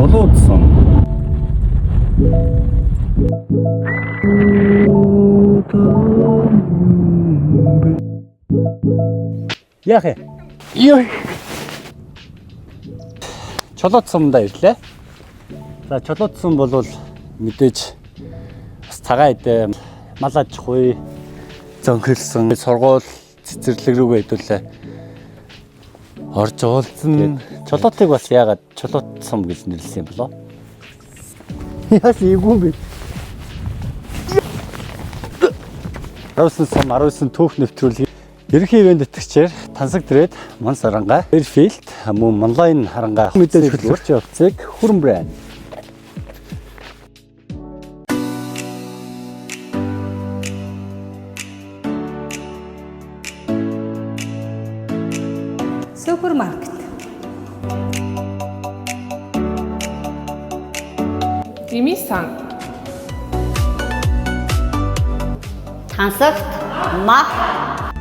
Чулуудсан. Яах вэ? Ёо. Чулуудсандаа ирлээ. За чулуудсан бол мэдээж бас цагаан идэ мал аж ахуй зөнхөлсөн сургууль цэцэрлэг рүүгээ хэдүүлээ орж уулзсан. Чулуутыг бас яагаад чулуутсан гэж нэрлсэн юм болоо? Яс ийгүүн бэ? 19 түүх нэвтрүүлэг ерөнхий ивент тэтгэгчээр Тансаг Трейд, Манс Аранга, Airfield, мөн Манлайн Харанга мэдээлэл хөтлөгч явцыг хүрэн брэнд. Супермаркет. Димисан. Тансагт мах.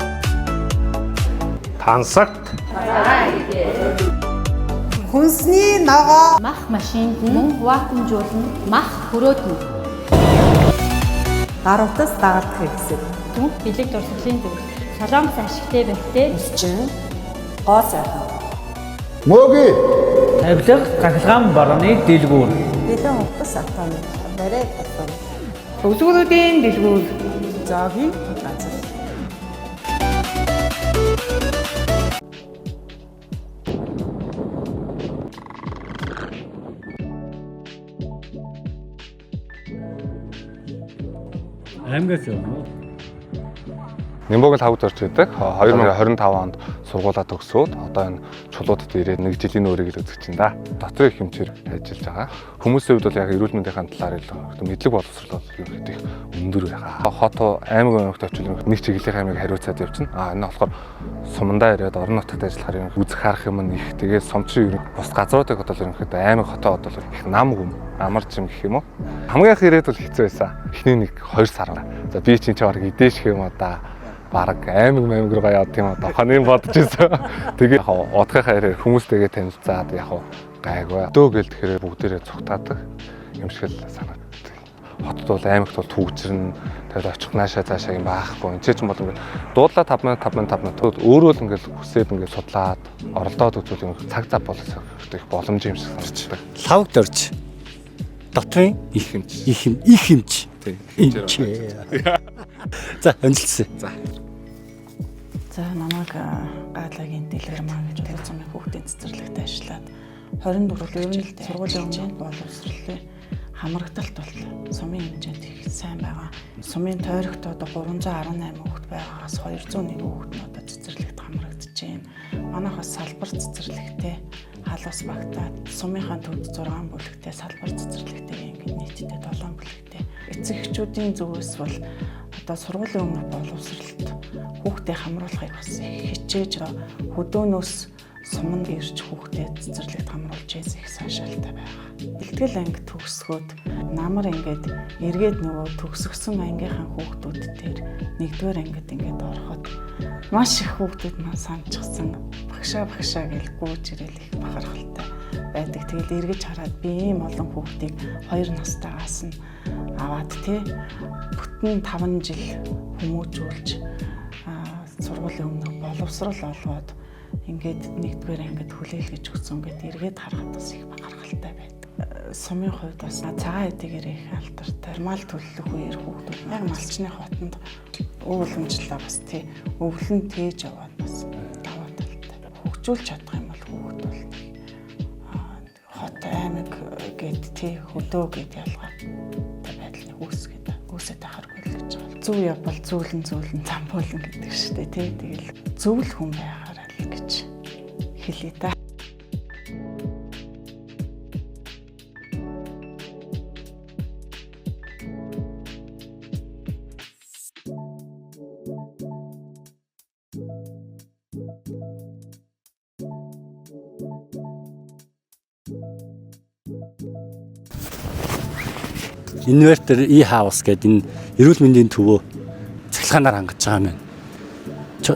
Тансагт Хүнсний ногоо. Мах машинд мөн вакуумжуулна. Мах хөрөөднө. Гаруудаас дагалдах хэрэгсэл. Түнх бэлэг дурсгалын зөв. Солонгос ашигтай байтээ. Өсчин. Гоо сайхан. Мөги Авилга цахилгаан барааны дэлгүүр. Бэлэн утас автомат. Барайд автомат. Өсвөрүүдийн дэлгүүр. Зоогийн газар. Аймгаас юм уу? Нэмбогл хавд орж идэг. 2025 онд сургуулаа төгсөөд одоо энэ чулуудад ирээд 1 жилийн өөрийг л үзэж чинь да. Дотрын хэмжээр ажиллаж байгаа. Хүмүүсийн хувьд бол яг эрүүл мэндийн талаар илүү мэдлэг боловсрол юу гэдэг их өндөр байгаа. Хот аймаг очвол нэг чиглэлийн аймаг хариуцаад явчихна. Энэ болохоор сумандаа ирээд орон нутагт ажиллахаар юм үзэх харах юм их. Тэгээд сумчин ер нь бус газруудыг бодвол ерөнхийдөө аймаг хотоо бодвол их нам хүм амар чим гэх юм уу. Хамгийн их ирээд бол хэцүү байсан. Эхний 1-2 сар. За би чинь бараг идэж гэх юм да. Бараг аймаг руу яваад тийм одоо хонын бодож ирсэн. Тэгээ яг удахынхаа хэрэг хүмүүстэйгээ танилцаад яг гайгүй. Дөө гэл тэгэхээр бүгдээрээ цугтаадаг юм шиг л санагддаг. Хотод бол аймагт бол түгжирнэ. Тэгээд очих наашаа цаашаа юм баахгүй. Энд чинь бол ингээд дуудлаа 5 минут өөрөө л ингээд хүсээд ингээд судлаад оролдоод үзвэл юм цаг зав болосоо их боломж юм шиг санагддаг. Лавд орж. Дотрын Их хэмж. их хэмж. Тийм. За амжилтсан. За намайг Галагийн Телеграмаа гэж бодсон юм хүүхдийн цэцэрлэгт ажиллаад 24 ер нь сургуулийн хэмжээнд боловсролын хамрагдалт бол сумын хэмжээнд их сайн байгаа. Сумын тойрогт одоо 318 хүүхэд байгаагаас 201 хүүхэд нь одоо цэцэрлэгт хамрагдаж байна. Манайх бас салбар цэцэрлэгтэй халуус багтаад сумынхаа төвд 6 бүлэгтэй салбар цэцэрлэгтэй ингээд нийтдээ 7 бүлэгтэй. Эцэг эхчүүдийн зүгээс бол одоо сургуулийн өмнөх боловсролт хүүхдээ хамруулахыг бас хичээж хөдөөнөөс суманд ирж хүүхдээ цэцэрлэгт хамруулж их сайшаалтай байгаа. Бэлтгэл анги төгсгөөд намар ингээд эргээд нөгөө төгсгсөн ангийнхаа хүүхдүүд дээр 1-р ангид ингээд ороход маш их хүүхдүүд маань санджсан багшаа гэж гүйж ирэл их бахархалтай байдаг. Тэгэл эргэж хараад би ийм олон хүүхдийг 2 настайгаас нь аваад бүтэн 5 жил хүмүүжүүлж сургуулийн өмнө боловсрол олгоод ингээд 1-р ангид хүлээлгэж өгсөн гэдэг эргээд харахад бас их бахархалтай байдаг. Сумын хувьд бас цагаан эдгээр их алдартай. Мал төлөх үеэр хүүхдүүд яг малчны хотод өвлөмжлөө бас өвлөн тээж аваад бас даваа талтай. Хөгжүүлж чадах юм бол хүүхд бол хот аймаг гэд хөдөө гэд ялгаатай байдлыг үүсэж тахаргүй л гэж байна. Зөв явбал зүүлэн замбуулан гэдэг шүү дээ тий. Тэгэл зөвл хүн байхаараа л гэж хэлээ да. Инвертер E-house гэдэг энэ эрүүл мэндийн төвөө цахилгаанаар хангаж байгаа юм.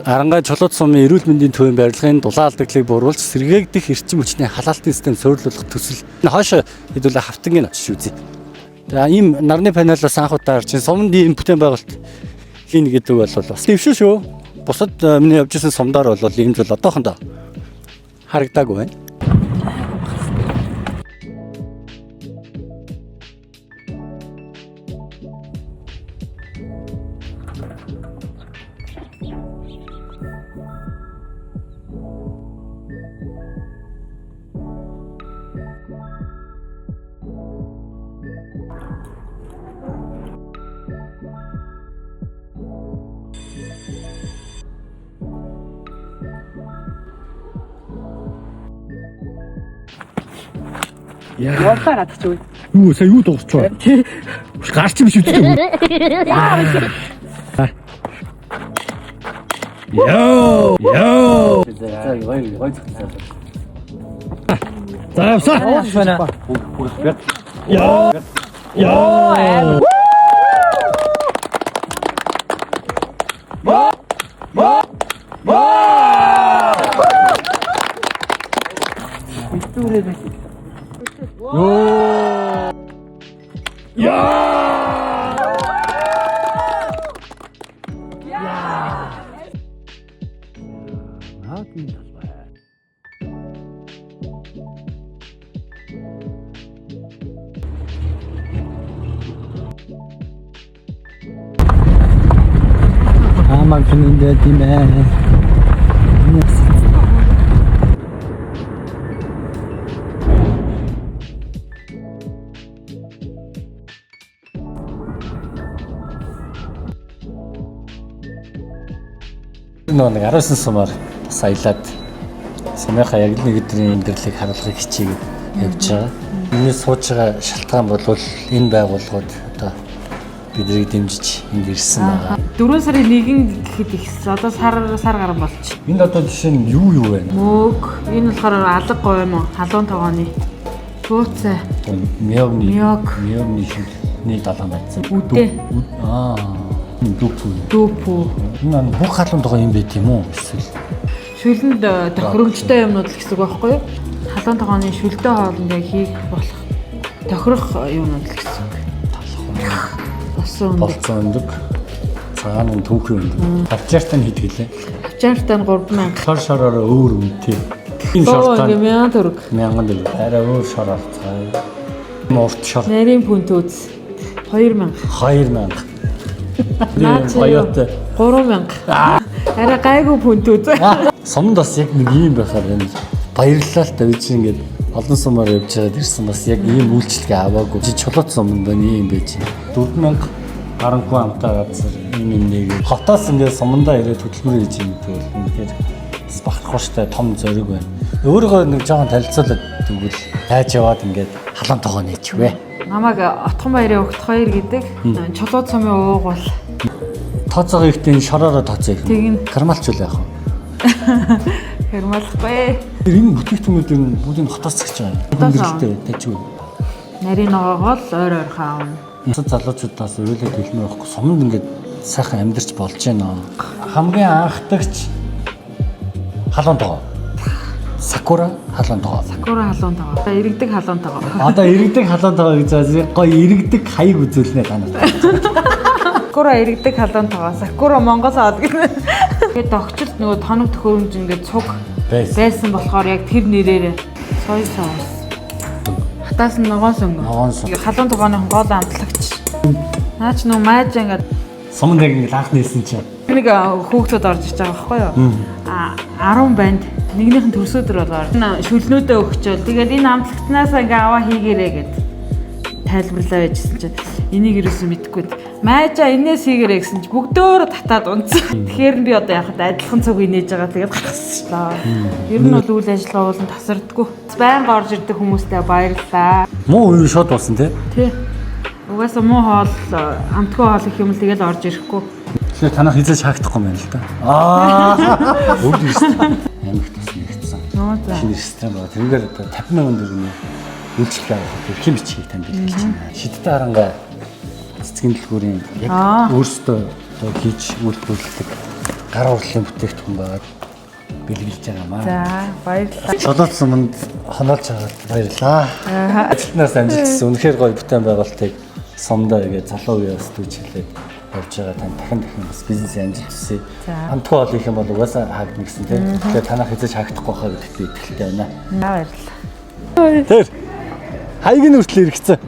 Арангай чулууд сумын эрүүл мэндийн төвийн барилгын дулаан алдагдлыг бууруулж сэргээгдэх эрчим хүчний халаалтын систем суурилуулах төсөл. Хойш хэдүүлээ хавтангийн очиж үзье. За ийм нарны панелоос анх удаа харж суманд ийм бүтээн байгуулалт хийн гэдэг бол бас дэвшил шүү. Бусад миний явж исэн сумдаар бол ийм зүйл одоохондоо харагдаагүй байна. Явлаа гадчих үү? Юу сая юу дуусчихваа? Гарч юм шиг үү? Йоо. За явсаа. Йоо. Амаг хүнтэй тийм ээ. Нэг 19 сумаар саялаад сумынхаа яг нэг өдрийн амьдралыг харуулахыг хичээгээд явж байгаа. Миний сууж байгаа шалтгаан бол энэ байгууллагууд одоо биднийг дэмжиж энд ирсэн байгаа. 4 сарын 1-нд гэхэд их одоо сар гарan болчих. Энд одоо жишээ нь юу вэ? Мөг энэ болохоор алга гоймо халуун тогооны тууцаа миогны шилний далайн байсан. үдээ дүүпүү. Энэ бүх халуун тогоо юм байт юм уу? Эсвэл шүлэнд тохиромжтой юмнууд л гэсэн үг байхгүй юу? Халуун тогооны шүлтэй хоолнд яг хийх болох тохирох юмнууд л гэсэн үг. болцсон өндөг. Цагаан нь түүхэн өндөг. Авчаартаа нь хэд гэлээ? Авчаартаа нь 3000. Шор шороор өөр үнэтэй. Энэ шортаа 1000 төгрөг. 1000 төгрөг. Арай өөр шор авцгаа. Морт шор. Нарийн пүнтүүц 2000. 2000. Наач 3000. Арай гайгүй пүнтүүц. Сумд бас яг нэг юм байхаар байна. Баярлалаа л та бид чинь ингээд олон сумаар явж байгаад ирсэн бас яг ийм үйлчлэгээ аваагүй. Чи чулууд сумд байна ийм байж. 4000 гарангүй амтаа газар ийм нэг хотоос ингээд сумандаа ирээд хөдөлмөр хийж юм гэвэл үнэхээр бас бахархууштай том зориг байна. Өөрөөгөө нэг жоохон танилцуулаад тэгвэл хайж яваад ингээд халуун тогоо нээчихвэ. Намайг Отхон баярын өгт 2 гэдэг чулууд сумын ууг бол тооцоогоо ихтэй шороороо тооцоо их. Кармалчул яах вэ? Хэрмэлхгүй. Энэ бүтээгдэхүүнүүд нь бүгд хотоос згэж байгаа. Хүндрэлтэй тажгүй. Нарийн ногоогоо л ойр хаавна. Бусад залуучуудаас уйлаад хэлмээр байхгүй. Сумд ингээд сайхан амьдарч болж байна. Хамгийн анхдагч халуун тогоо. Сакура халуун тогоо. Сакура халуун тогоо. Иргэдэг халуун тогоо. Одоо иргэдэг халуун тогоо гэж гоё иргэдэг хаяг үзүүлнэ танаа. Сакура иргэдэг халуун тогоо. Сакура Монгол хоол гэнэ. Тэгээд огчлт нөгөө тоног төхөөрөмж ингээд цуг байсан болохоор яг тэр нэрээр сой соус. Хатаас нь ногоон сөнгө. Халуун тогооны гол амтлагч. Наач нөгөө майж ингээд сумд яг ингээд анх нээсэн чинь нэг хүүхдүүд орж иж байгаа байхгүй юу? 10 банд. Нэгнийх нь төрс өдөр болоор шүлнүүдээ өгчөөл. Тэгээд энэ амтлагтнаас ингээ аваа хийгээрэй гэд тайлбарлаа байжсэн чинь энийг юусэн мэдэхгүй. Майжа энэс хийгээрэй гэсэн чинь бүгдөө татаад унцсан. Тэгэхээр би одоо яхад адилхан цуг инээж байгаа тэгээд гаргаслаа. Ер нь бол үйл ажиллагаа болон тасардаггүй. Байнга орж ирдэг хүмүүстээ баярлалаа. Муу уу шууд болсон тий. Угаасаа муу хоол амтгүй хоол их юм л тэгэл орж ирэхгүй. Тэгэхээр танах хизээж хаагдахгүй юм байна л да. Өвд ирсэн. Амигт бас нэгдсэн. Шинэ систем байна. Тэргээр одоо 50,000 төгрөгийн үйлчлэг авах хэрхэн бичгийг танд хэлж байна. Шидтэй харангаа цэцгийн дэлгүүрийн яг өөрсдөө одоо хийж үйлдвэрлэдэг гар урлалын бүтээгдэхүүн байгаад бэлгэлж байгаамаа. За баярлалаа. Чулуут суманд хоноолж байгаад баярлалаа. Ажилтнаас амжилтсан үнэхээр гоё бүтээн байгуулалтыг сумдаа игээ залуу үеэ студиж хэлээд явж байгаа тань дахин бас бизнесийн амжилт хүсье. Амтгүй бол их юм бол угаасаа хаагдна гэсэн тийм. Тэгэхээр танах хэзээ хаагдахгүй хаа гэдэгт би итгэлтэй байна. Баярлалаа. Тэр хайг нь хүртэл ирэхцэн.